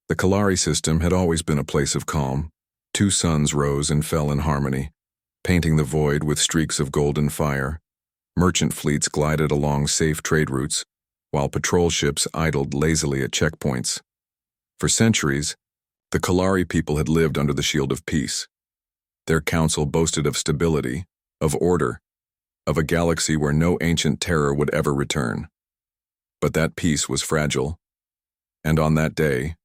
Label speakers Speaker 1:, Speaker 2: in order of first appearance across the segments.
Speaker 1: The Kalari system had always been a place of calm. Two suns rose and fell in harmony, painting the void with streaks of golden fire. Merchant fleets glided along safe trade routes, while patrol ships idled lazily at checkpoints. For centuries, the Kalari people had lived under the shield of peace. Their council boasted of stability, of order, of a galaxy where no ancient terror would ever return. But that peace was fragile, and on that day,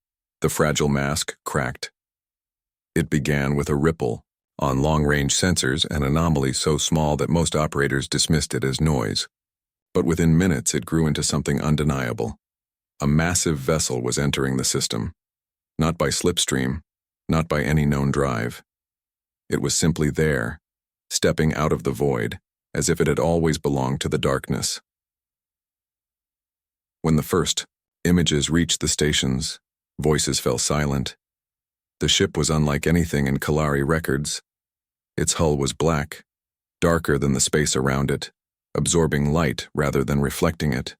Speaker 1: the fragile mask cracked. It began with a ripple on long-range sensors, an anomaly so small that most operators dismissed it as noise. But within minutes it grew into something undeniable. A massive vessel was entering the system. Not by slipstream, not by any known drive. It was simply there, stepping out of the void, as if it had always belonged to the darkness. When the first images reached the stations, voices fell silent. The ship was unlike anything in Kalari records. Its hull was black, darker than the space around it, absorbing light rather than reflecting it.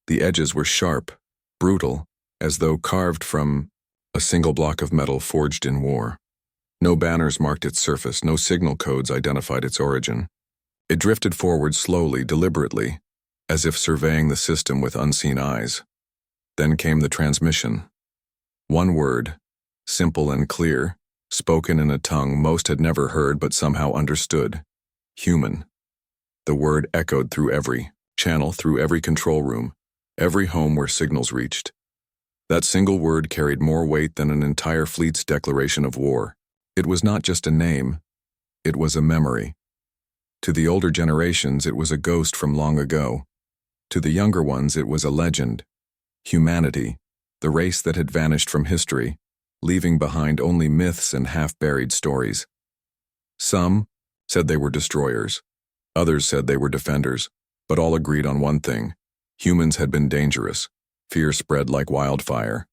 Speaker 1: The edges were sharp, brutal, as though carved from a single block of metal forged in war. No banners marked its surface, no signal codes identified its origin. It drifted forward slowly, deliberately, as if surveying the system with unseen eyes. Then came the transmission. One word, simple and clear, spoken in a tongue most had never heard but somehow understood. Human. The word echoed through every channel, through every control room, every home where signals reached. That single word carried more weight than an entire fleet's declaration of war. It was not just a name, it was a memory. To the older generations, it was a ghost from long ago. To the younger ones, it was a legend. Humanity, the race that had vanished from history, leaving behind only myths and half-buried stories. Some said they were destroyers. Others said they were defenders, but all agreed on one thing. Humans had been dangerous. Fear spread like wildfire.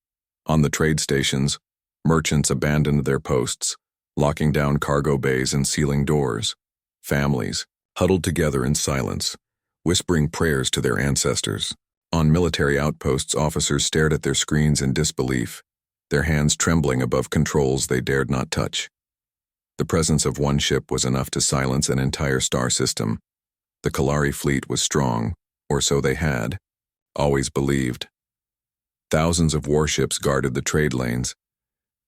Speaker 1: On the trade stations, merchants abandoned their posts, locking down cargo bays and sealing doors. Families huddled together in silence, whispering prayers to their ancestors. On military outposts, officers stared at their screens in disbelief, their hands trembling above controls they dared not touch. The presence of one ship was enough to silence an entire star system. The Kalari fleet was strong, or so they had always believed. Thousands of warships guarded the trade lanes.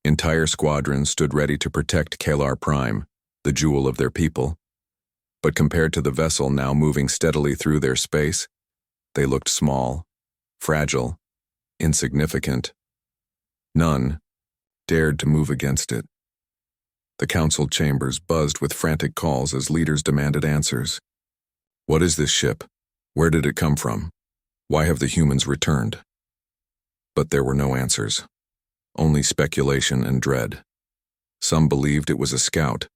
Speaker 1: Entire squadrons stood ready to protect Kalar Prime, the jewel of their people. But compared to the vessel now moving steadily through their space, they looked small, fragile, insignificant. None dared to move against it. The council chambers buzzed with frantic calls as leaders demanded answers. What is this ship? Where did it come from? Why have the humans returned? But there were no answers, only speculation and dread. Some believed it was a scout,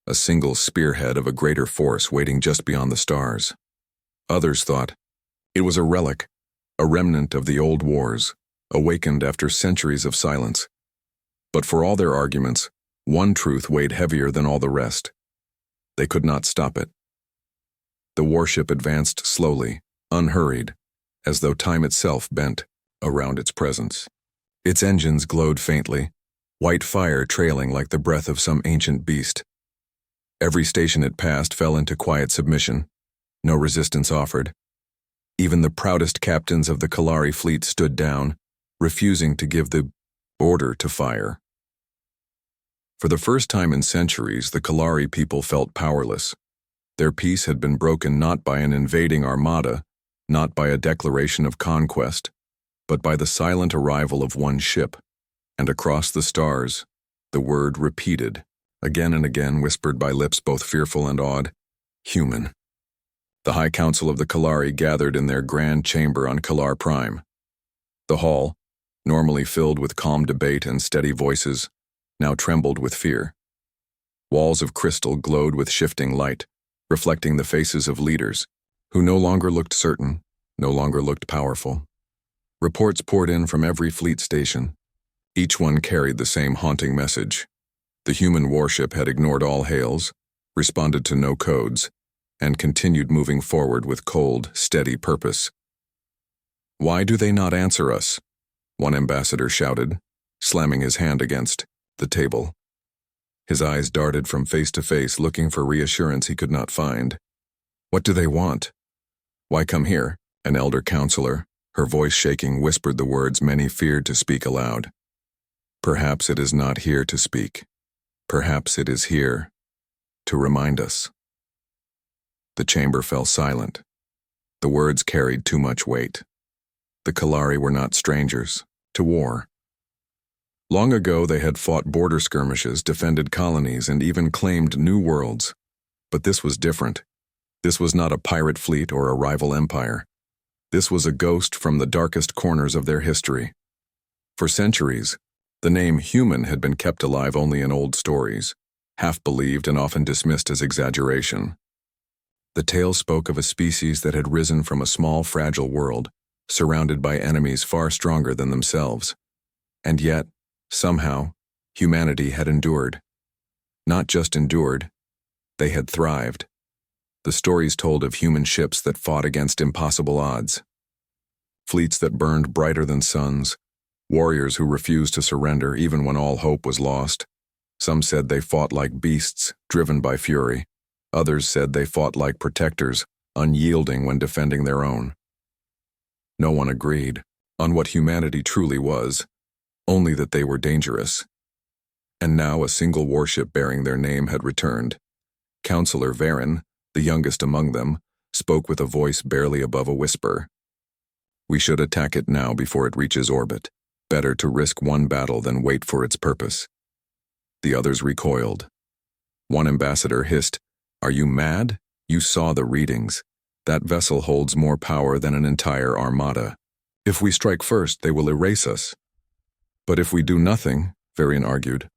Speaker 1: a single spearhead of a greater force waiting just beyond the stars. Others thought it was a relic, a remnant of the old wars, awakened after centuries of silence. But for all their arguments, one truth weighed heavier than all the rest. They could not stop it. The warship advanced slowly, unhurried, as though time itself bent around its presence. Its engines glowed faintly, white fire trailing like the breath of some ancient beast. Every station it passed fell into quiet submission. No resistance offered. Even the proudest captains of the Kalari fleet stood down, refusing to give the order to fire. For the first time in centuries, the Kalari people felt powerless. Their peace had been broken not by an invading armada, not by a declaration of conquest, but by the silent arrival of one ship. And across the stars, the word repeated, again and again, whispered by lips both fearful and awed, human. The High Council of the Kalari gathered in their grand chamber on Kalar Prime. The hall, normally filled with calm debate and steady voices, now trembled with fear. Walls of crystal glowed with shifting light, reflecting the faces of leaders, who no longer looked certain, no longer looked powerful. Reports poured in from every fleet station. Each one carried the same haunting message. The human warship had ignored all hails, responded to no codes, and continued moving forward with cold, steady purpose. "Why do they not answer us?" one ambassador shouted. slamming his hand against the table. His eyes darted from face to face, looking for reassurance he could not find. What do they want? Why come here? An elder counselor, her voice shaking, whispered the words many feared to speak aloud. Perhaps it is not here to speak. Perhaps it is here to remind us. The chamber fell silent. The words carried too much weight. The Kalari were not strangers to war. Long ago they had fought border skirmishes, defended colonies, and even claimed new worlds. But this was different. This was not a pirate fleet or a rival empire. This was a ghost from the darkest corners of their history. For centuries, the name human had been kept alive only in old stories, half-believed and often dismissed as exaggeration. The tale spoke of a species that had risen from a small, fragile world, surrounded by enemies far stronger than themselves. And yet, somehow, humanity had endured. Not just endured, they had thrived. The stories told of human ships that fought against impossible odds. Fleets that burned brighter than suns. Warriors who refused to surrender even when all hope was lost. Some said they fought like beasts, driven by fury. Others said they fought like protectors, unyielding when defending their own. No one agreed on what humanity truly was, only that they were dangerous. And now a single warship bearing their name had returned. Counselor Varen, the youngest among them, spoke with a voice barely above a whisper. We should attack it now before it reaches orbit. Better to risk one battle than wait for its purpose. The others recoiled. One ambassador hissed, "Are you mad? You saw the readings. That vessel holds more power than an entire armada. If we strike first, they will erase us." "But if we do nothing," Varian argued,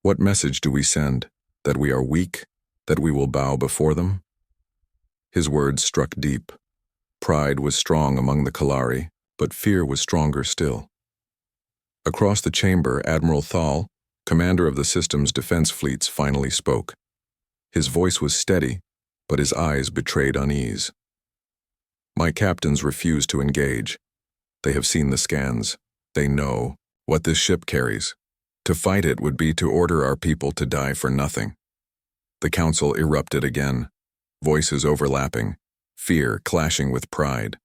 Speaker 1: "what message do we send? That we are weak? That we will bow before them?" His words struck deep. Pride was strong among the Kalari, but fear was stronger still. Across the chamber, Admiral Thal, commander of the system's defense fleets, finally spoke. His voice was steady, but his eyes betrayed unease. "My captains refuse to engage. They have seen the scans. They know what this ship carries. To fight it would be to order our people to die for nothing." The council erupted again, voices overlapping, fear clashing with pride.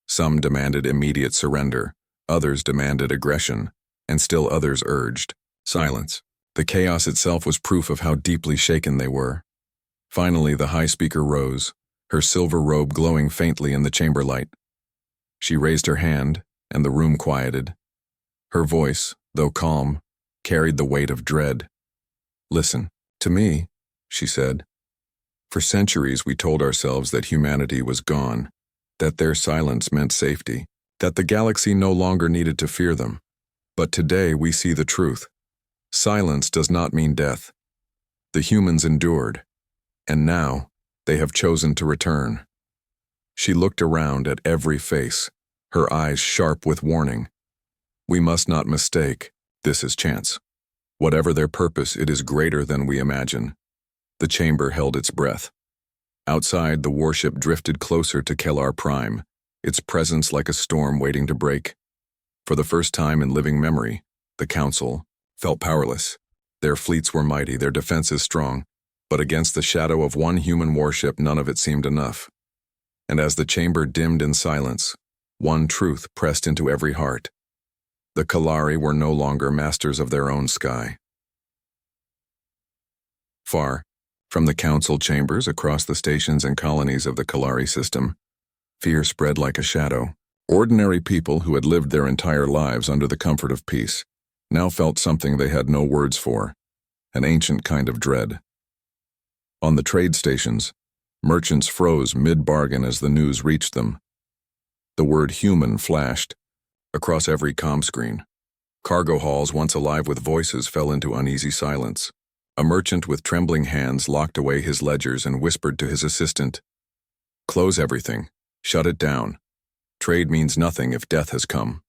Speaker 1: Some demanded immediate surrender, others demanded aggression, and still others urged silence. The chaos itself was proof of how deeply shaken they were. Finally, the high speaker rose, her silver robe glowing faintly in the chamber light. She raised her hand, and the room quieted. Her voice, though calm, carried the weight of dread. "Listen, to me," she said. "For centuries we told ourselves that humanity was gone, that their silence meant safety, that the galaxy no longer needed to fear them. But today we see the truth. Silence does not mean death. The humans endured, and now they have chosen to return." She looked around at every face, her eyes sharp with warning. "We must not mistake, this is chance. Whatever their purpose, it is greater than we imagine." The chamber held its breath. Outside, the warship drifted closer to Kellar Prime, its presence like a storm waiting to break. For the first time in living memory, the Council felt powerless. Their fleets were mighty, their defenses strong, but against the shadow of one human warship, none of it seemed enough. And as the chamber dimmed in silence, one truth pressed into every heart. The Kalari were no longer masters of their own sky. Far from the council chambers, across the stations and colonies of the Kalari system, fear spread like a shadow. Ordinary people who had lived their entire lives under the comfort of peace now felt something they had no words for, an ancient kind of dread. On the trade stations, merchants froze mid-bargain as the news reached them. The word human flashed across every comm screen. Cargo halls, once alive with voices, fell into uneasy silence. A merchant with trembling hands locked away his ledgers and whispered to his assistant, "Close everything. Shut it down. Trade means nothing if death has come."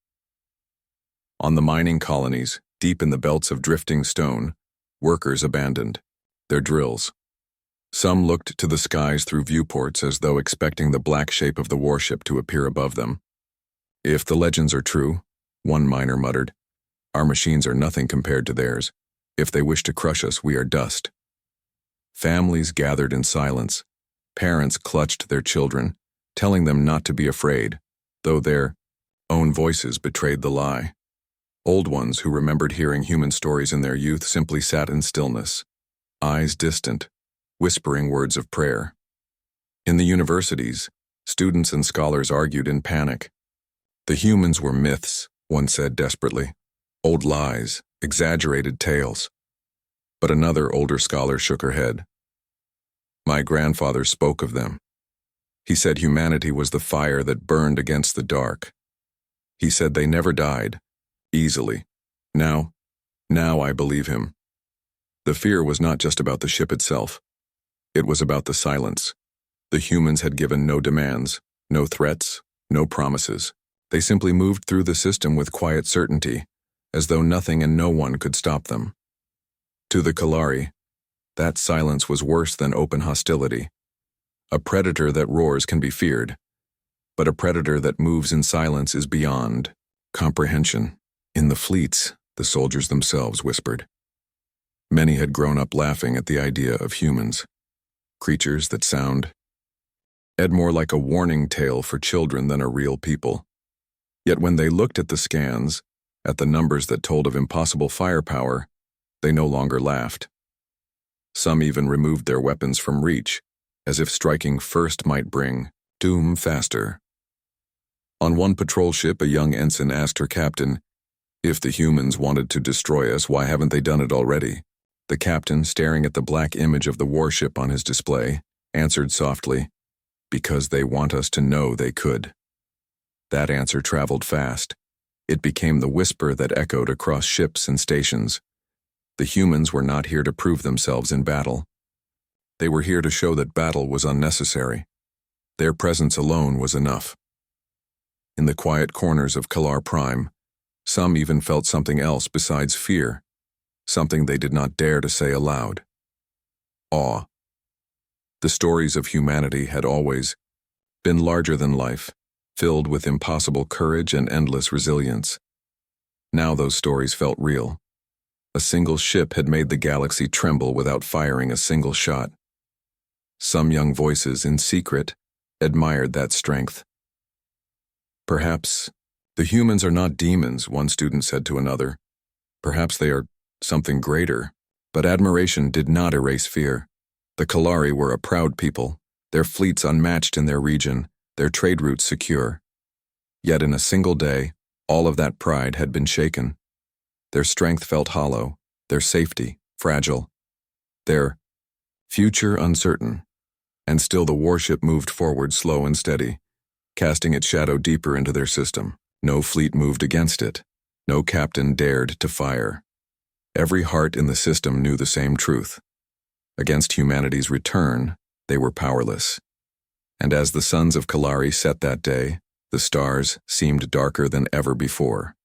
Speaker 1: On the mining colonies, deep in the belts of drifting stone, workers abandoned their drills. Some looked to the skies through viewports as though expecting the black shape of the warship to appear above them. "If the legends are true," one miner muttered, Our machines are nothing compared to theirs. If they wish to crush us, we are dust. Families gathered in silence. Parents clutched their children, telling them not to be afraid, though their own voices betrayed the lie. Old ones who remembered hearing human stories in their youth simply sat in stillness, eyes distant, whispering words of prayer. In the universities, students and scholars argued in panic. The humans were myths, one said desperately. Old lies, exaggerated tales. But another older scholar shook her head. My grandfather spoke of them. He said humanity was the fire that burned against the dark. He said they never died, easily. Now I believe him. The fear was not just about the ship itself. It was about the silence. The humans had given no demands, no threats, no promises. They simply moved through the system with quiet certainty, as though nothing and no one could stop them. To the Kalari, that silence was worse than open hostility. A predator that roars can be feared, but a predator that moves in silence is beyond comprehension. In the fleets, the soldiers themselves whispered. Many had grown up laughing at the idea of humans, creatures that sound more like a warning tale for children than a real people. Yet when they looked at the scans, at the numbers that told of impossible firepower, they no longer laughed. Some even removed their weapons from reach, as if striking first might bring doom faster. On one patrol ship, a young ensign asked her captain, "If the humans wanted to destroy us, why haven't they done it already?" The captain, staring at the black image of the warship on his display, answered softly, "Because they want us to know they could." That answer traveled fast. It became the whisper that echoed across ships and stations. The humans were not here to prove themselves in battle. They were here to show that battle was unnecessary. Their presence alone was enough. In the quiet corners of Kalar Prime, some even felt something else besides fear, something they did not dare to say aloud. Awe. The stories of humanity had always been larger than life, filled with impossible courage and endless resilience. Now those stories felt real. A single ship had made the galaxy tremble without firing a single shot. Some young voices, in secret, admired that strength. Perhaps the humans are not demons, one student said to another. Perhaps they are something greater. But admiration did not erase fear. The Kalari were a proud people, their fleets unmatched in their region, their trade routes secure. Yet in a single day, all of that pride had been shaken. Their strength felt hollow, their safety fragile, their future uncertain. And still the warship moved forward slow and steady, casting its shadow deeper into their system. No fleet moved against it. No captain dared to fire. Every heart in the system knew the same truth. Against humanity's return, they were powerless. And as the suns of Kalari set that day, the stars seemed darker than ever before.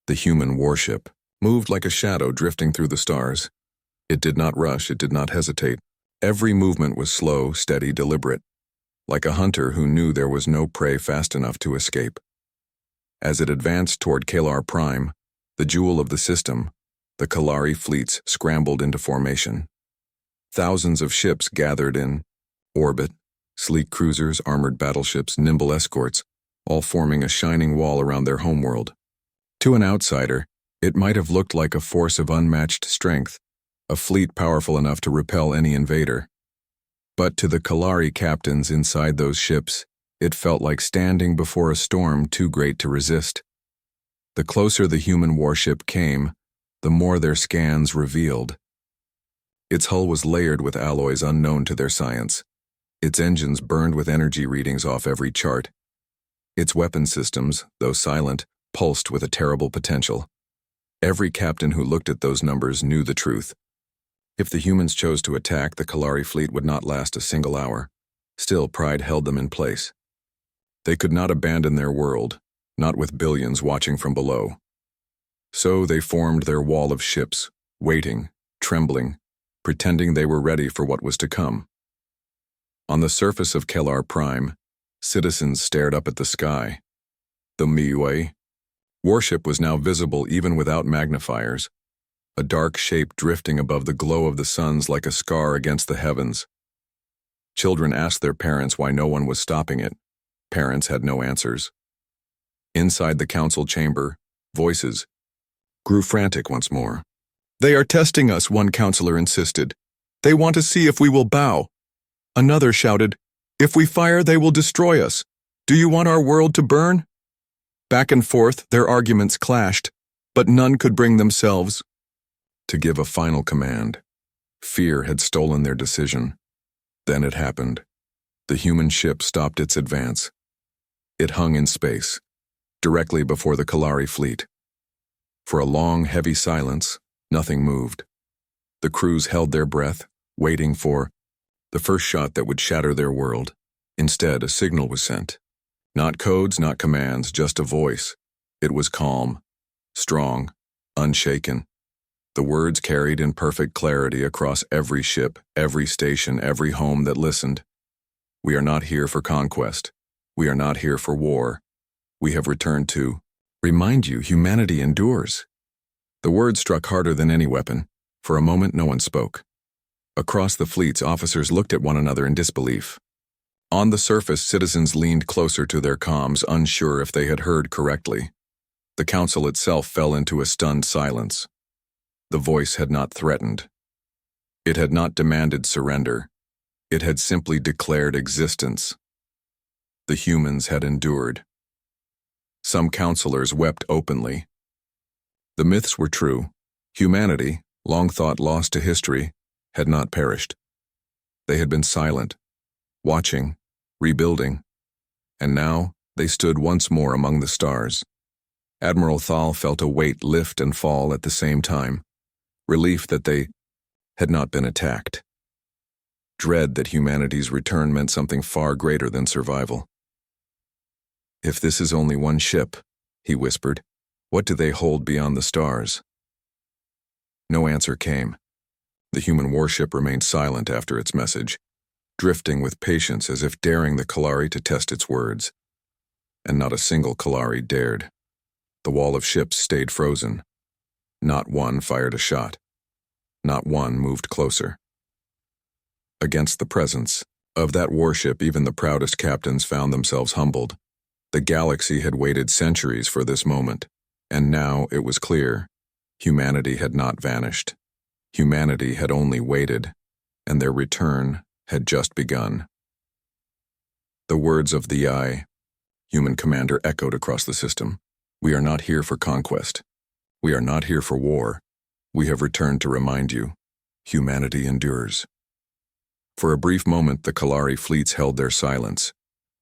Speaker 1: The human warship moved like a shadow drifting through the stars. It did not rush, it did not hesitate. Every movement was slow, steady, deliberate, like a hunter who knew there was no prey fast enough to escape. As it advanced toward Kalar Prime, the jewel of the system, the Kalari fleets scrambled into formation. Thousands of ships gathered in orbit, sleek cruisers, armored battleships, nimble escorts, all forming a shining wall around their homeworld. To an outsider, it might have looked like a force of unmatched strength, a fleet powerful enough to repel any invader. But to the Kalari captains inside those ships, it felt like standing before a storm too great to resist. The closer the human warship came, the more their scans revealed. Its hull was layered with alloys unknown to their science. Its engines burned with energy readings off every chart. Its weapon systems, though silent, pulsed with a terrible potential. Every captain who looked at those numbers knew the truth. If the humans chose to attack, the Kalari fleet would not last a single hour. Still, pride held them in place. They could not abandon their world, not with billions watching from below. So they formed their wall of ships, waiting, trembling, pretending they were ready for what was to come. On the surface of Kalar Prime, citizens stared up at the sky. The Miwei, Warship was now visible even without magnifiers, a dark shape drifting above the glow of the suns like a scar against the heavens. Children asked their parents why no one was stopping it. Parents had no answers. Inside the council chamber, voices grew frantic once more. "They are testing us," one counselor insisted. "They want to see if we will bow." Another shouted, "If we fire, they will destroy us. Do you want our world to burn?" Back and forth, their arguments clashed, but none could bring themselves to give a final command. Fear had stolen their decision. Then it happened. The human ship stopped its advance. It hung in space, directly before the Kalari fleet. For a long, heavy silence, nothing moved. The crews held their breath, waiting for the first shot that would shatter their world. Instead, a signal was sent. Not codes, not commands, just a voice. It was calm, strong, unshaken. The words carried in perfect clarity across every ship, every station, every home that listened. "We are not here for conquest. We are not here for war. We have returned to remind you humanity endures." The words struck harder than any weapon. For a moment, no one spoke. Across the fleets, officers looked at one another in disbelief. On the surface, citizens leaned closer to their comms, unsure if they had heard correctly. The council itself fell into a stunned silence. The voice had not threatened. It had not demanded surrender. It had simply declared existence. The humans had endured. Some counselors wept openly. The myths were true. Humanity, long thought lost to history, had not perished. They had been silent, watching, rebuilding, and now they stood once more among the stars. Admiral Thal felt a weight lift and fall at the same time. Relief that they had not been attacked. Dread that humanity's return meant something far greater than survival. "If this is only one ship," he whispered, "what do they hold beyond the stars?" No answer came. The human warship remained silent after its message, drifting with patience as if daring the Kalari to test its words. And not a single Kalari dared. The wall of ships stayed frozen. Not one fired a shot. Not one moved closer. Against the presence of that warship, even the proudest captains found themselves humbled. The galaxy had waited centuries for this moment, and now it was clear. Humanity had not vanished. Humanity had only waited, and their return had just begun. The words of the human commander echoed across the system. "We are not here for conquest. We are not here for war. We have returned to remind you, humanity endures." For a brief moment, the Kalari fleets held their silence.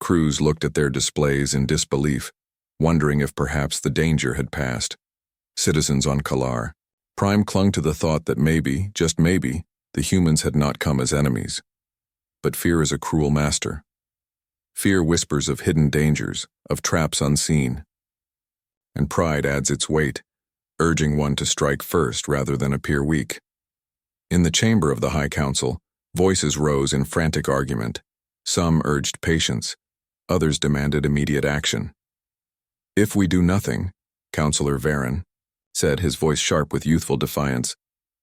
Speaker 1: Crews looked at their displays in disbelief, wondering if perhaps the danger had passed. Citizens on Kalar, Prime clung to the thought that maybe, just maybe, the humans had not come as enemies. But fear is a cruel master. Fear whispers of hidden dangers, of traps unseen. And pride adds its weight, urging one to strike first rather than appear weak. In the chamber of the High Council, voices rose in frantic argument. Some urged patience, others demanded immediate action. "If we do nothing," Councillor Varen said, his voice sharp with youthful defiance,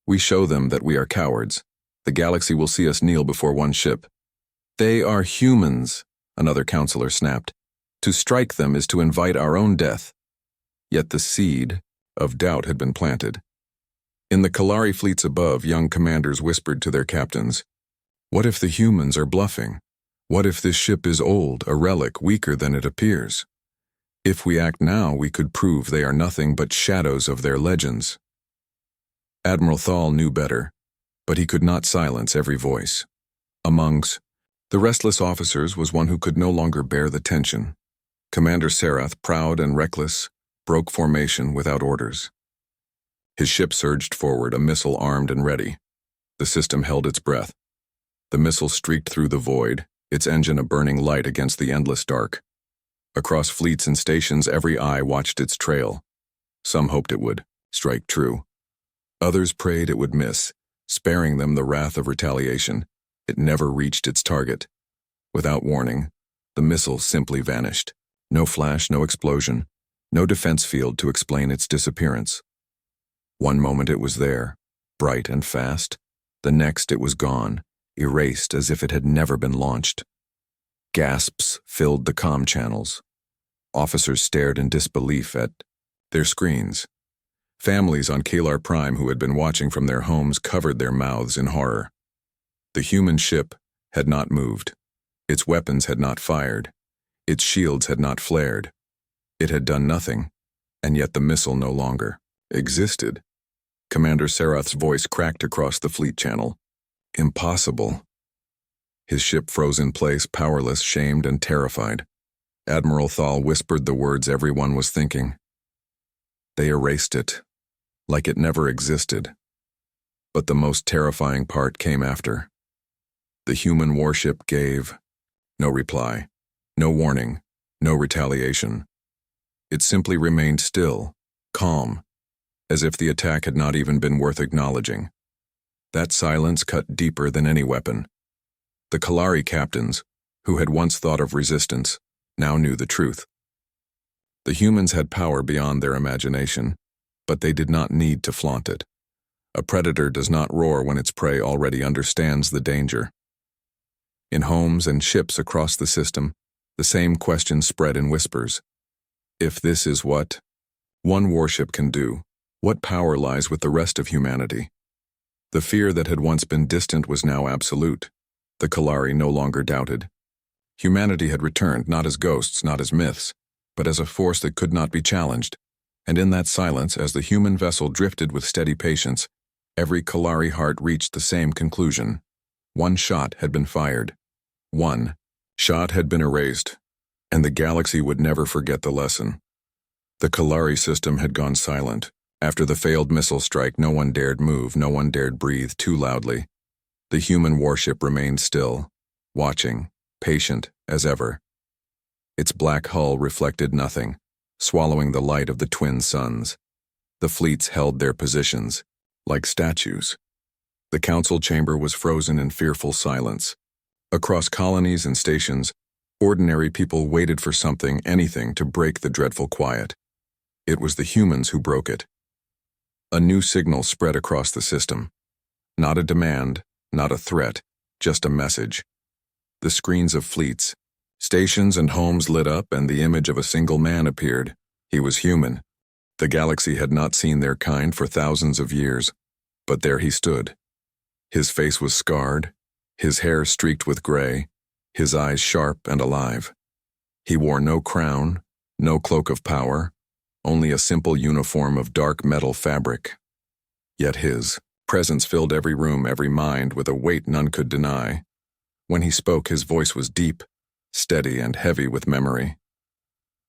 Speaker 1: "we show them that we are cowards. The galaxy will see us kneel before one ship." "They are humans," another councillor snapped. "To strike them is to invite our own death." Yet the seed of doubt had been planted. In the Kalari fleets above, young commanders whispered to their captains, "What if the humans are bluffing? What if this ship is old, a relic, weaker than it appears? If we act now, we could prove they are nothing but shadows of their legends." Admiral Thal knew better, but he could not silence every voice. Amongst the restless officers was one who could no longer bear the tension. Commander Sarath, proud and reckless, broke formation without orders. His ship surged forward, a missile armed and ready. The system held its breath. The missile streaked through the void, its engine a burning light against the endless dark. Across fleets and stations, every eye watched its trail. Some hoped it would strike true. Others prayed it would miss, sparing them the wrath of retaliation. It never reached its target. Without warning, the missile simply vanished. No flash, no explosion. No defense field to explain its disappearance. One moment it was there, bright and fast. The next it was gone, erased as if it had never been launched. Gasps filled the comm channels. Officers stared in disbelief at their screens. Families on Kalar Prime who had been watching from their homes covered their mouths in horror. The human ship had not moved. Its weapons had not fired. Its shields had not flared. It had done nothing, and yet the missile no longer existed. Commander Sarath's voice cracked across the fleet channel. Impossible. His ship froze in place, powerless, shamed, and terrified. Admiral Thal whispered the words everyone was thinking. They erased it, like it never existed. But the most terrifying part came after. The human warship gave no reply, no warning, no retaliation. It simply remained still, calm, as if the attack had not even been worth acknowledging. That silence cut deeper than any weapon. The Kalari captains, who had once thought of resistance, now knew the truth. The humans had power beyond their imagination, but they did not need to flaunt it. A predator does not roar when its prey already understands the danger. In homes and ships across the system, the same question spread in whispers. If this is what one warship can do, what power lies with the rest of humanity? The fear that had once been distant was now absolute. The Kalari no longer doubted. Humanity had returned not as ghosts, not as myths, but as a force that could not be challenged. And in that silence, as the human vessel drifted with steady patience, every Kalari heart reached the same conclusion. One shot had been fired. One shot had been erased, and the galaxy would never forget the lesson. The Kalari system had gone silent. After the failed missile strike, no one dared move, no one dared breathe too loudly. The human warship remained still, watching, patient as ever. Its black hull reflected nothing, swallowing the light of the twin suns. The fleets held their positions, like statues. The council chamber was frozen in fearful silence. Across colonies and stations, ordinary people waited for something, anything, to break the dreadful quiet. It was the humans who broke it. A new signal spread across the system. Not a demand, not a threat, just a message. The screens of fleets, stations and homes lit up, and the image of a single man appeared. He was human. The galaxy had not seen their kind for thousands of years, but there he stood. His face was scarred, his hair streaked with gray, his eyes sharp and alive. He wore no crown, no cloak of power, only a simple uniform of dark metal fabric. Yet his presence filled every room, every mind, with a weight none could deny. When he spoke, his voice was deep, steady, and heavy with memory.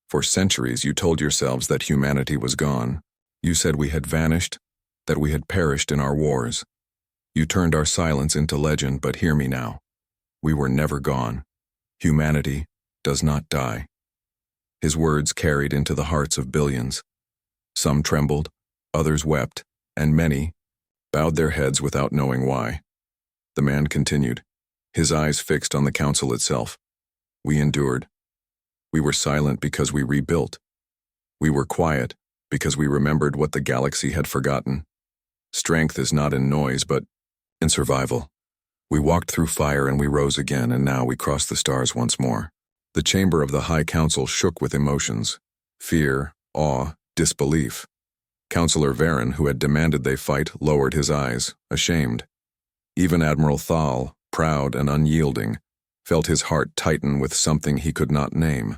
Speaker 1: For centuries you told yourselves that humanity was gone. You said we had vanished, that we had perished in our wars. You turned our silence into legend, but hear me now. We were never gone. Humanity does not die. His words carried into the hearts of billions. Some trembled, others wept, and many bowed their heads without knowing why. The man continued, his eyes fixed on the council itself. We endured. We were silent because we rebuilt. We were quiet because we remembered what the galaxy had forgotten. Strength is not in noise, but in survival. We walked through fire and we rose again, and now we crossed the stars once more. The chamber of the High Council shook with emotions. Fear, awe, disbelief. Councillor Varen, who had demanded they fight, lowered his eyes, ashamed. Even Admiral Thal, proud and unyielding, felt his heart tighten with something he could not name.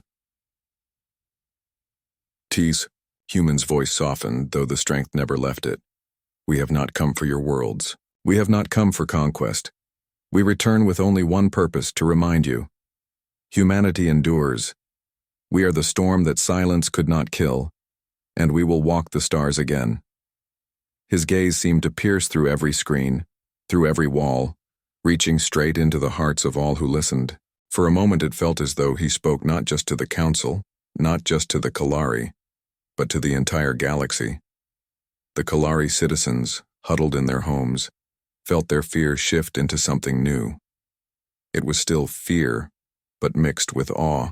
Speaker 1: Tease, Human's voice softened, though the strength never left it. We have not come for your worlds. We have not come for conquest. We return with only one purpose, to remind you. Humanity endures. We are the storm that silence could not kill, and we will walk the stars again. His gaze seemed to pierce through every screen, through every wall, reaching straight into the hearts of all who listened. For a moment it felt as though he spoke not just to the Council, not just to the Kalari, but to the entire galaxy. The Kalari citizens, huddled in their homes, felt their fear shift into something new. It was still fear, but mixed with awe.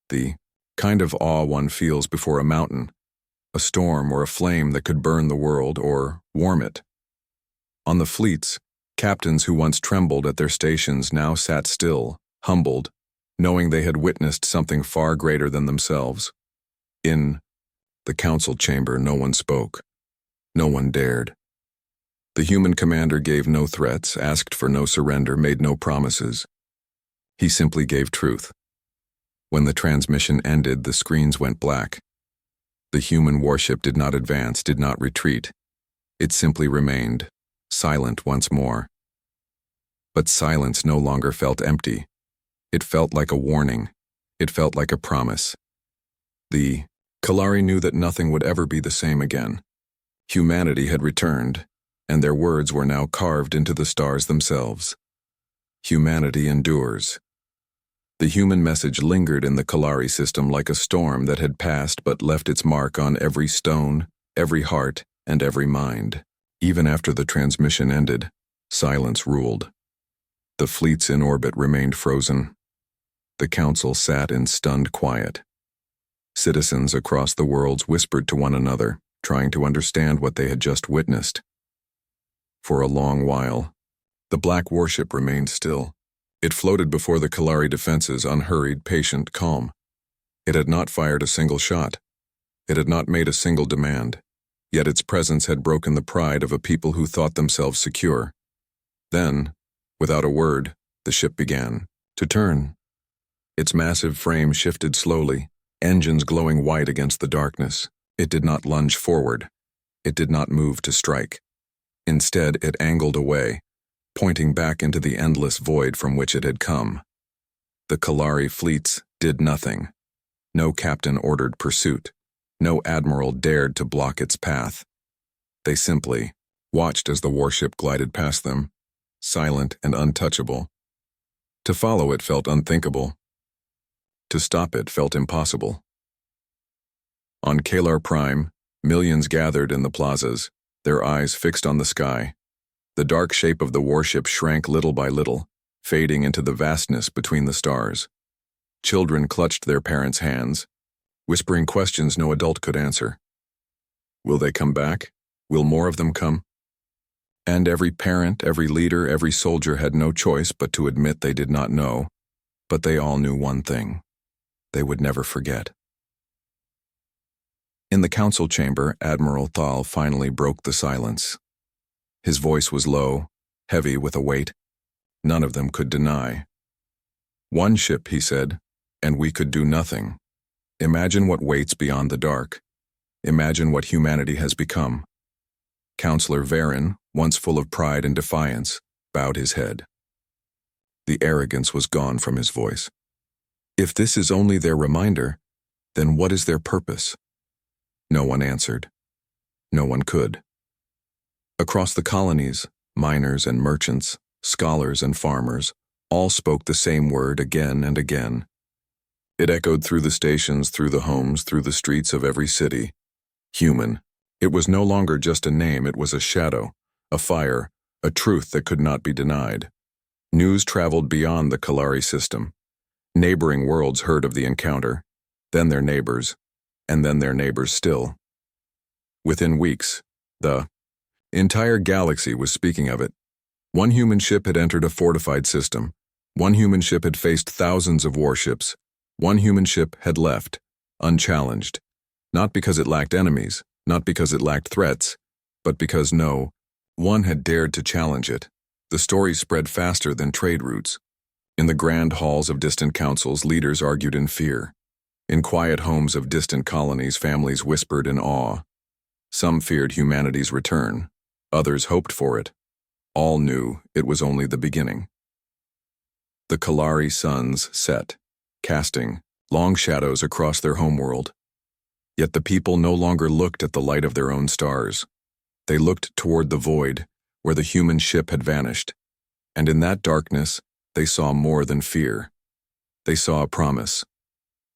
Speaker 1: The Kind of awe one feels before a mountain, a storm or a flame that could burn the world or warm it. On the fleets, captains who once trembled at their stations now sat still, humbled, knowing they had witnessed something far greater than themselves. In the council chamber, no one spoke. No one dared. The human commander gave no threats, asked for no surrender, made no promises. He simply gave truth. When the transmission ended, the screens went black. The human warship did not advance, did not retreat. It simply remained, silent once more. But silence no longer felt empty. It felt like a warning. It felt like a promise. The Kalari knew that nothing would ever be the same again. Humanity had returned, and their words were now carved into the stars themselves. Humanity endures. The human message lingered in the Kalari system like a storm that had passed but left its mark on every stone, every heart, and every mind. Even after the transmission ended, silence ruled. The fleets in orbit remained frozen. The council sat in stunned quiet. Citizens across the worlds whispered to one another, trying to understand what they had just witnessed. For a long while, the black warship remained still. It floated before the Kalari defenses, unhurried, patient, calm. It had not fired a single shot. It had not made a single demand. Yet its presence had broken the pride of a people who thought themselves secure. Then, without a word, the ship began to turn. Its massive frame shifted slowly, engines glowing white against the darkness. It did not lunge forward. It did not move to strike. Instead, it angled away, pointing back into the endless void from which it had come. The Kalari fleets did nothing. No captain ordered pursuit. No admiral dared to block its path. They simply watched as the warship glided past them, silent and untouchable. To follow it felt unthinkable. To stop it felt impossible. On Kalar Prime, millions gathered in the plazas, their eyes fixed on the sky. The dark shape of the warship shrank little by little, fading into the vastness between the stars. Children clutched their parents' hands, whispering questions no adult could answer. Will they come back? Will more of them come? And every parent, every leader, every soldier had no choice but to admit they did not know, but they all knew one thing. They would never forget. In the council chamber, Admiral Thal finally broke the silence. His voice was low, heavy with a weight. None of them could deny. One ship, he said, and we could do nothing. Imagine what waits beyond the dark. Imagine what humanity has become. Counselor Varen, once full of pride and defiance, bowed his head. The arrogance was gone from his voice. If this is only their reminder, then what is their purpose? No one answered. No one could. Across the colonies, miners and merchants, scholars and farmers, all spoke the same word again and again. It echoed through the stations, through the homes, through the streets of every city. Human. It was no longer just a name, it was a shadow, a fire, a truth that could not be denied. News traveled beyond the Kalari system. Neighboring worlds heard of the encounter, then their neighbors, and then their neighbors still. Within weeks, the entire galaxy was speaking of it. One human ship had entered a fortified system. One human ship had faced thousands of warships. One human ship had left, unchallenged, not because it lacked enemies, not because it lacked threats, but because no one had dared to challenge it. The story spread faster than trade routes. In the grand halls of distant councils, leaders argued in fear. In quiet homes of distant colonies, families whispered in awe. Some feared humanity's return. Others hoped for it. All knew it was only the beginning. The Kalari suns set, casting long shadows across their homeworld. Yet the people no longer looked at the light of their own stars. They looked toward the void, where the human ship had vanished. And in that darkness, they saw more than fear. They saw a promise.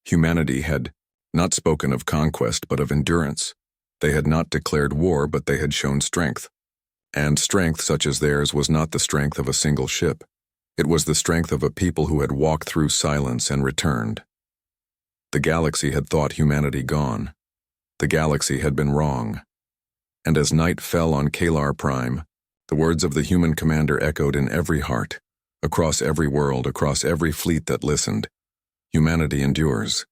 Speaker 1: Humanity had not spoken of conquest, but of endurance. They had not declared war, but they had shown strength. And strength such as theirs was not the strength of a single ship. It was the strength of a people who had walked through silence and returned. The galaxy had thought humanity gone. The galaxy had been wrong. And as night fell on Kalar Prime, the words of the human commander echoed in every heart, across every world, across every fleet that listened. Humanity endures.